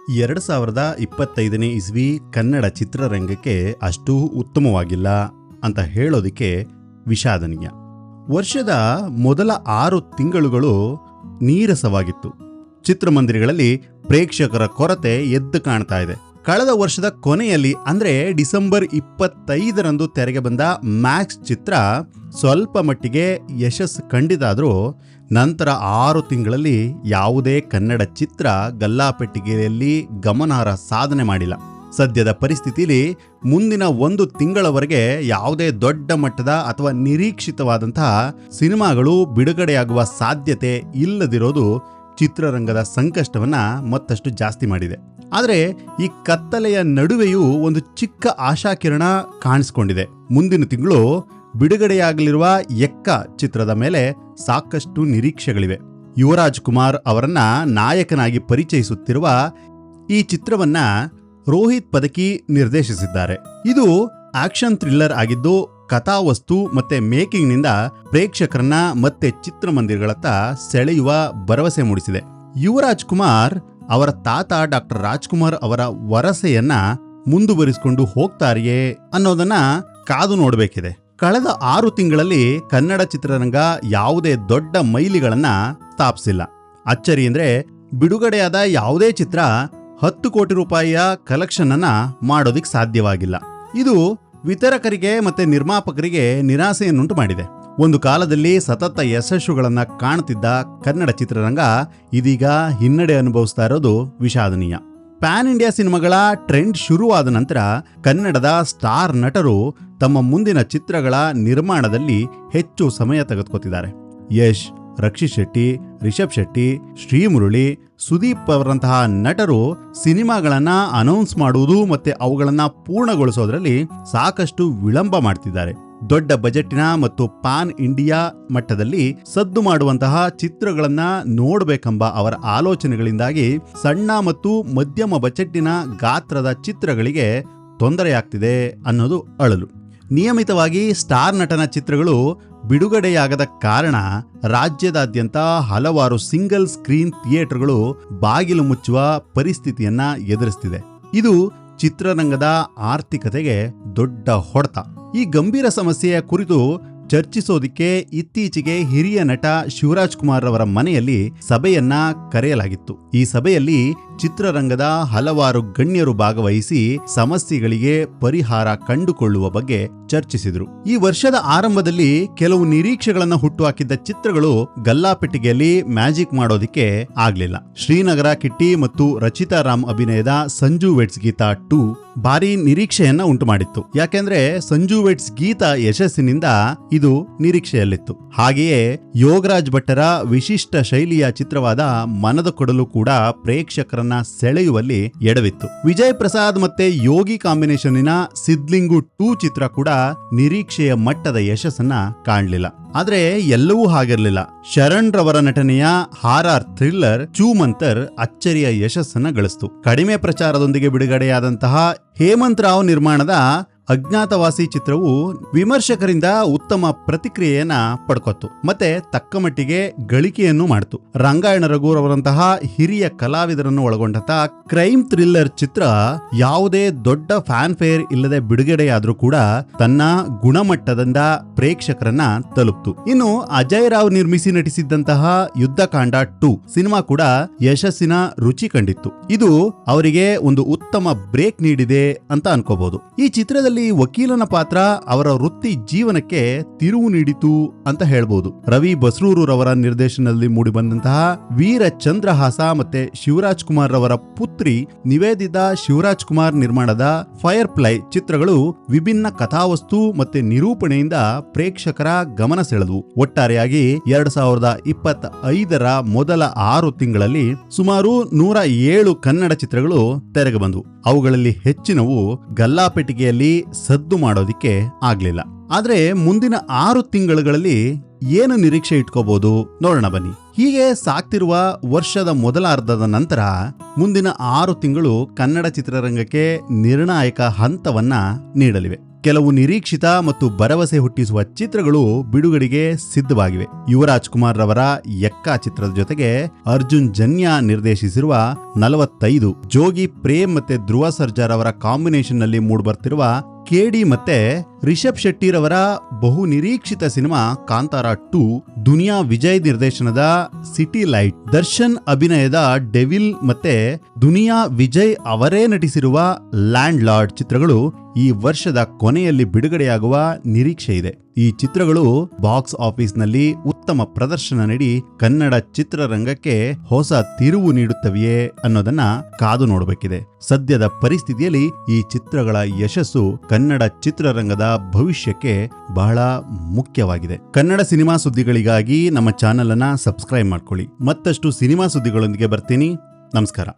2025ನೇ ಇಸ್ವಿ ಕನ್ನಡ ಚಿತ್ರರಂಗಕ್ಕೆ ಅಷ್ಟೂ ಉತ್ತಮವಾಗಿಲ್ಲ ಅಂತ ಹೇಳೋದಕ್ಕೆ ವಿಷಾದನೀಯ. ವರ್ಷದ ಮೊದಲ 6 ತಿಂಗಳುಗಳು ನೀರಸವಾಗಿತ್ತು. ಚಿತ್ರಮಂದಿರಗಳಲ್ಲಿ ಪ್ರೇಕ್ಷಕರ ಕೊರತೆ ಎದ್ದು ಕಾಣ್ತಾ ಇದೆ. ಕಳೆದ ವರ್ಷದ ಕೊನೆಯಲ್ಲಿ ಅಂದ್ರೆ ಡಿಸೆಂಬರ್ 25ರಂದು ತೆರೆಗೆ ಬಂದ ಮ್ಯಾಕ್ಸ್ ಚಿತ್ರ ಸ್ವಲ್ಪ ಮಟ್ಟಿಗೆ ಯಶಸ್ಸು ಕಂಡಿದ್ದಾದರೂ ನಂತರ 6 ತಿಂಗಳಲ್ಲಿ ಯಾವುದೇ ಕನ್ನಡ ಚಿತ್ರ ಗಲ್ಲಾಪೆಟ್ಟಿಗೆಯಲ್ಲಿ ಗಮನಾರ್ಹ ಸಾಧನೆ ಮಾಡಿಲ್ಲ. ಸದ್ಯದ ಪರಿಸ್ಥಿತಿಯಲ್ಲಿ ಮುಂದಿನ 1 ತಿಂಗಳವರೆಗೆ ಯಾವುದೇ ದೊಡ್ಡ ಮಟ್ಟದ ಅಥವಾ ನಿರೀಕ್ಷಿತವಾದಂತಹ ಸಿನಿಮಾಗಳು ಬಿಡುಗಡೆಯಾಗುವ ಸಾಧ್ಯತೆ ಇಲ್ಲದಿರೋದು ಚಿತ್ರರಂಗದ ಸಂಕಷ್ಟವನ್ನ ಮತ್ತಷ್ಟು ಜಾಸ್ತಿ ಮಾಡಿದೆ. ಆದರೆ ಈ ಕತ್ತಲೆಯ ನಡುವೆಯೂ ಒಂದು ಚಿಕ್ಕ ಆಶಾಕಿರಣ ಕಾಣಿಸಿಕೊಂಡಿದೆ. ಮುಂದಿನ ತಿಂಗಳು ಬಿಡುಗಡೆಯಾಗಲಿರುವ ಎಕ್ಕ ಚಿತ್ರದ ಮೇಲೆ ಸಾಕಷ್ಟು ನಿರೀಕ್ಷೆಗಳಿವೆ. ಯುವರಾಜ್ ಕುಮಾರ್ ಅವರನ್ನ ನಾಯಕನಾಗಿ ಪರಿಚಯಿಸುತ್ತಿರುವ ಈ ಚಿತ್ರವನ್ನ ರೋಹಿತ್ ಪದಕಿ ನಿರ್ದೇಶಿಸಿದ್ದಾರೆ. ಇದು ಆಕ್ಷನ್ ಥ್ರಿಲ್ಲರ್ ಆಗಿದ್ದು ಕಥಾವಸ್ತು ಮತ್ತೆ ಮೇಕಿಂಗ್ನಿಂದ ಪ್ರೇಕ್ಷಕರನ್ನ ಮತ್ತೆ ಚಿತ್ರಮಂದಿರಗಳತ್ತ ಸೆಳೆಯುವ ಭರವಸೆ ಮೂಡಿಸಿದೆ. ಯುವರಾಜ್ ಕುಮಾರ್ ಅವರ ತಾತ ಡಾಕ್ಟರ್ ರಾಜ್ಕುಮಾರ್ ಅವರ ವರಸೆಯನ್ನ ಮುಂದುವರಿಸಿಕೊಂಡು ಹೋಗ್ತಾರೆಯೇ ಅನ್ನೋದನ್ನ ಕಾದು ನೋಡಬೇಕಿದೆ. ಕಳೆದ 6 ತಿಂಗಳಲ್ಲಿ ಕನ್ನಡ ಚಿತ್ರರಂಗ ಯಾವುದೇ ದೊಡ್ಡ ಮೈಲಿಗಳನ್ನ ಸ್ಥಾಪಿಸಿಲ್ಲ. ಅಚ್ಚರಿ ಅಂದ್ರೆ ಬಿಡುಗಡೆಯಾದ ಯಾವುದೇ ಚಿತ್ರ 10 ಕೋಟಿ ರೂಪಾಯಿಯ ಕಲೆಕ್ಷನ್ ಅನ್ನ ಮಾಡೋದಿಕ್ ಸಾಧ್ಯವಾಗಿಲ್ಲ. ಇದು ವಿತರಕರಿಗೆ ಮತ್ತೆ ನಿರ್ಮಾಪಕರಿಗೆ ನಿರಾಸೆಯನ್ನುಂಟು ಮಾಡಿದೆ. ಒಂದು ಕಾಲದಲ್ಲಿ ಸತತ ಯಶಸ್ಸುಗಳನ್ನ ಕಾಣುತ್ತಿದ್ದ ಕನ್ನಡ ಚಿತ್ರರಂಗ ಇದೀಗ ಹಿನ್ನಡೆ ಅನುಭವಿಸ್ತಾ ಇರೋದು ವಿಷಾದನೀಯ. ಪ್ಯಾನ್ ಇಂಡಿಯಾ ಸಿನಿಮಾಗಳ ಟ್ರೆಂಡ್ ಶುರುವಾದ ನಂತರ ಕನ್ನಡದ ಸ್ಟಾರ್ ನಟರು ತಮ್ಮ ಮುಂದಿನ ಚಿತ್ರಗಳ ನಿರ್ಮಾಣದಲ್ಲಿ ಹೆಚ್ಚು ಸಮಯ ತೆಗೆದುಕೊತಿದ್ದಾರೆ. ಯಶ್, ರಕ್ಷಿತ್ ಶೆಟ್ಟಿ, ರಿಷಬ್ ಶೆಟ್ಟಿ, ಶ್ರೀಮುರಳಿ, ಸುದೀಪ್ ಅವರಂತಹ ನಟರು ಸಿನಿಮಾಗಳನ್ನ ಅನೌನ್ಸ್ ಮಾಡುವುದು ಮತ್ತೆ ಅವುಗಳನ್ನ ಪೂರ್ಣಗೊಳಿಸೋದ್ರಲ್ಲಿ ಸಾಕಷ್ಟು ವಿಳಂಬ ಮಾಡ್ತಿದ್ದಾರೆ. ದೊಡ್ಡ ಬಜೆಟ್ಟಿನ ಮತ್ತು ಪಾನ್ ಇಂಡಿಯಾ ಮಟ್ಟದಲ್ಲಿ ಸದ್ದು ಮಾಡುವಂತಹ ಚಿತ್ರಗಳನ್ನ ನೋಡಬೇಕೆಂಬ ಅವರ ಆಲೋಚನೆಗಳಿಂದಾಗಿ ಸಣ್ಣ ಮತ್ತು ಮಧ್ಯಮ ಬಜೆಟ್ಟಿನ ಗಾತ್ರದ ಚಿತ್ರಗಳಿಗೆ ತೊಂದರೆಯಾಗ್ತಿದೆ ಅನ್ನೋದು ಅಳಲು. ನಿಯಮಿತವಾಗಿ ಸ್ಟಾರ್ ನಟನ ಚಿತ್ರಗಳು ಬಿಡುಗಡೆಯಾಗದ ಕಾರಣ ರಾಜ್ಯದಾದ್ಯಂತ ಹಲವಾರು ಸಿಂಗಲ್ ಸ್ಕ್ರೀನ್ ಥಿಯೇಟರ್ಗಳು ಬಾಗಿಲು ಮುಚ್ಚುವ ಪರಿಸ್ಥಿತಿಯನ್ನ ಎದುರಿಸ್ತಿದೆ. ಇದು ಚಿತ್ರರಂಗದ ಆರ್ಥಿಕತೆಗೆ ದೊಡ್ಡ ಹೊಡೆತ. ಈ ಗಂಭೀರ ಸಮಸ್ಯೆಯ ಕುರಿತು ಚರ್ಚಿಸೋದಿಕ್ಕೆ ಇತ್ತೀಚೆಗೆ ಹಿರಿಯ ನಟ ಶಿವರಾಜ್ ಕುಮಾರ್ ಅವರ ಮನೆಯಲ್ಲಿ ಸಭೆಯನ್ನ ಕರೆಯಲಾಗಿತ್ತು. ಈ ಸಭೆಯಲ್ಲಿ ಚಿತ್ರರಂಗದ ಹಲವಾರು ಗಣ್ಯರು ಭಾಗವಹಿಸಿ ಸಮಸ್ಯೆಗಳಿಗೆ ಪರಿಹಾರ ಕಂಡುಕೊಳ್ಳುವ ಬಗ್ಗೆ ಚರ್ಚಿಸಿದರು. ಈ ವರ್ಷದ ಆರಂಭದಲ್ಲಿ ಕೆಲವು ನಿರೀಕ್ಷೆಗಳನ್ನು ಹುಟ್ಟುಹಾಕಿದ್ದ ಚಿತ್ರಗಳು ಗಲ್ಲಾಪೆಟ್ಟಿಗೆಯಲ್ಲಿ ಮ್ಯಾಜಿಕ್ ಮಾಡೋದಿಕ್ಕೆ ಆಗ್ಲಿಲ್ಲ. ಶ್ರೀನಗರ ಕಿಟ್ಟಿ ಮತ್ತು ರಚಿತಾ ರಾಮ್ ಅಭಿನಯದ ಸಂಜು ವೆಡ್ಸ್ ಗೀತಾ 2 ಭಾರಿ ನಿರೀಕ್ಷೆಯನ್ನ ಉಂಟು ಮಾಡಿತ್ತು. ಯಾಕೆಂದ್ರೆ ಸಂಜು ವೆಡ್ಸ್ ಗೀತಾ ಯಶಸ್ಸಿನಿಂದ ಇದು ನಿರೀಕ್ಷೆಯಲ್ಲಿತ್ತು. ಹಾಗೆಯೇ ಯೋಗರಾಜ್ ಭಟ್ಟರ ವಿಶಿಷ್ಟ ಶೈಲಿಯ ಚಿತ್ರವಾದ ಮನದ ಕೊಡಲು ಕೂಡ ಪ್ರೇಕ್ಷಕರನ್ನ ಸೆಳೆಯುವಲ್ಲಿ ಎಡವಿತ್ತು. ವಿಜಯ್ ಪ್ರಸಾದ್ ಮತ್ತೆ ಯೋಗಿ ಕಾಂಬಿನೇಷನ್ನಿನ ಸಿದ್ಲಿಂಗು 2 ಚಿತ್ರ ಕೂಡ ನಿರೀಕ್ಷೆಯ ಮಟ್ಟದ ಯಶಸ್ಸನ್ನ ಕಾಣಲಿಲ್ಲ. ಆದ್ರೆ ಎಲ್ಲವೂ ಹಾಗಿರ್ಲಿಲ್ಲ. ಶರಣ್ ರವರ ನಟನೆಯ ಹಾರರ್ ಥ್ರಿಲ್ಲರ್ ಚೂಮಂತರ್ ಅಚ್ಚರಿಯ ಯಶಸ್ಸನ್ನ ಗಳಿಸಿತು. ಕಡಿಮೆ ಪ್ರಚಾರದೊಂದಿಗೆ ಬಿಡುಗಡೆಯಾದಂತಹ ಹೇಮಂತ್ ರಾವ್ ನಿರ್ಮಾಣದ ಅಜ್ಞಾತವಾಸಿ ಚಿತ್ರವು ವಿಮರ್ಶಕರಿಂದ ಉತ್ತಮ ಪ್ರತಿಕ್ರಿಯೆಯನ್ನ ಪಡ್ಕೊತ್ತು ಮತ್ತೆ ತಕ್ಕ ಮಟ್ಟಿಗೆ ಗಳಿಕೆಯನ್ನು ಮಾಡಿತು. ರಂಗಾಯಣ ರಘುರವರಂತಹ ಹಿರಿಯ ಕಲಾವಿದರನ್ನು ಒಳಗೊಂಡಂತಹ ಕ್ರೈಮ್ ಥ್ರಿಲ್ಲರ್ ಚಿತ್ರ ಯಾವುದೇ ದೊಡ್ಡ ಫ್ಯಾನ್ ಫೇರ್ ಇಲ್ಲದೆ ಬಿಡುಗಡೆಯಾದ್ರೂ ಕೂಡ ತನ್ನ ಗುಣಮಟ್ಟದಿಂದ ಪ್ರೇಕ್ಷಕರನ್ನ ತಲುಪ್ತು. ಇನ್ನು ಅಜಯ್ ರಾವ್ ನಿರ್ಮಿಸಿ ನಟಿಸಿದ್ದಂತಹ ಯುದ್ಧಕಾಂಡ 2 ಸಿನಿಮಾ ಕೂಡ ಯಶಸ್ಸಿನ ರುಚಿ ಕಂಡಿತ್ತು. ಇದು ಅವರಿಗೆ ಒಂದು ಉತ್ತಮ ಬ್ರೇಕ್ ನೀಡಿದೆ ಅಂತ ಅನ್ಕೋಬಹುದು. ಈ ಚಿತ್ರದಲ್ಲಿ ವಕೀಲನ ಪಾತ್ರ ಅವರ ವೃತ್ತಿ ಜೀವನಕ್ಕೆ ತಿರುವು ನೀಡಿತು ಅಂತ ಹೇಳ್ಬೋದು. ರವಿ ಬಸ್ರೂರು ರವರ ನಿರ್ದೇಶನದಲ್ಲಿ ಮೂಡಿಬಂದಂತಹ ವೀರ ಚಂದ್ರಹಾಸ ಮತ್ತೆ ಶಿವರಾಜ್ ಕುಮಾರ್ ರವರ ಪುತ್ರಿ ನಿವೇದಿತಾ ಶಿವರಾಜ್ ಕುಮಾರ್ ನಿರ್ಮಾಣದ ಫೈರ್ ಫ್ಲೈ ಚಿತ್ರಗಳು ವಿಭಿನ್ನ ಕಥಾವಸ್ತು ಮತ್ತೆ ನಿರೂಪಣೆಯಿಂದ ಪ್ರೇಕ್ಷಕರ ಗಮನ ಸೆಳೆದವು. ಒಟ್ಟಾರೆಯಾಗಿ 2025ರ ಮೊದಲ 6 ತಿಂಗಳಲ್ಲಿ ಸುಮಾರು 107 ಕನ್ನಡ ಚಿತ್ರಗಳು ತೆರೆಗೆ ಬಂದವು. ಅವುಗಳಲ್ಲಿ ಹೆಚ್ಚಿನವು ಗಲ್ಲಾಪೆಟ್ಟಿಗೆಯಲ್ಲಿ ಸದ್ದು ಮಾಡೋದಿಕ್ಕೆ ಆಗ್ಲಿಲ್ಲ. ಆದ್ರೆ ಮುಂದಿನ 6 ತಿಂಗಳುಗಳಲ್ಲಿ ಏನು ನಿರೀಕ್ಷೆ ಇಟ್ಕೋಬಹುದು ನೋಡೋಣ ಬನ್ನಿ. ಹೀಗೆ ಸಾಕ್ತಿರುವ ವರ್ಷದ ಮೊದಲ ಅರ್ಧದ ನಂತರ ಮುಂದಿನ 6 ತಿಂಗಳು ಕನ್ನಡ ಚಿತ್ರರಂಗಕ್ಕೆ ನಿರ್ಣಾಯಕ ಹಂತವನ್ನ ನೀಡಲಿವೆ. ಕೆಲವು ನಿರೀಕ್ಷಿತ ಮತ್ತು ಭರವಸೆ ಹುಟ್ಟಿಸುವ ಚಿತ್ರಗಳು ಬಿಡುಗಡೆಗೆ ಸಿದ್ಧವಾಗಿವೆ. ಯುವರಾಜ್ ಕುಮಾರ್ ರವರ ಎಕ್ಕಾ ಚಿತ್ರದ ಜೊತೆಗೆ ಅರ್ಜುನ್ ಜನ್ಯ ನಿರ್ದೇಶಿಸಿರುವ 45, ಜೋಗಿ ಪ್ರೇಮ್ ಮತ್ತೆ ಧ್ರುವ ಸರ್ಜಾರ್ ಅವರ ಕಾಂಬಿನೇಷನ್ ನಲ್ಲಿ ಮೂಡಿಬರ್ತಿರುವ ಕೆಡಿ ಮತ್ತೆ ರಿಷಬ್ ಶೆಟ್ಟಿರವರ ಬಹು ನಿರೀಕ್ಷಿತ ಸಿನಿಮಾ ಕಾಂತಾರ 2, ದುನಿಯಾ ವಿಜಯ್ ನಿರ್ದೇಶನದ ಸಿಟಿ ಲೈಟ್, ದರ್ಶನ್ ಅಭಿನಯದ ಡೆವಿಲ್ ಮತ್ತೆ ದುನಿಯಾ ವಿಜಯ್ ಅವರೇ ನಟಿಸಿರುವ ಲ್ಯಾಂಡ್ ಲಾರ್ಡ್ ಚಿತ್ರಗಳು ಈ ವರ್ಷದ ಕೊನೆಯಲ್ಲಿ ಬಿಡುಗಡೆಯಾಗುವ ನಿರೀಕ್ಷೆ ಇದೆ. ಈ ಚಿತ್ರಗಳು ಬಾಕ್ಸ್ ಆಫೀಸ್ನಲ್ಲಿ ಉತ್ತಮ ಪ್ರದರ್ಶನ ನೀಡಿ ಕನ್ನಡ ಚಿತ್ರರಂಗಕ್ಕೆ ಹೊಸ ತಿರುವು ನೀಡುತ್ತವೆಯೇ ಅನ್ನೋದನ್ನ ಕಾದು ನೋಡಬೇಕಿದೆ. ಸದ್ಯದ ಪರಿಸ್ಥಿತಿಯಲ್ಲಿ ಈ ಚಿತ್ರಗಳ ಯಶಸ್ಸು ಕನ್ನಡ ಚಿತ್ರರಂಗದ ಭವಿಷ್ಯಕ್ಕೆ ಬಹಳ ಮುಖ್ಯವಾಗಿದೆ. ಕನ್ನಡ ಸಿನಿಮಾ ಸುದ್ದಿಗಳಿಗಾಗಿ ನಮ್ಮ ಚಾನೆಲ್ ಅನ್ನ ಸಬ್ಸ್ಕ್ರೈಬ್ ಮಾಡ್ಕೊಳ್ಳಿ. ಮತ್ತಷ್ಟು ಸಿನಿಮಾ ಸುದ್ದಿಗಳೊಂದಿಗೆ ಬರ್ತೀನಿ. ನಮಸ್ಕಾರ.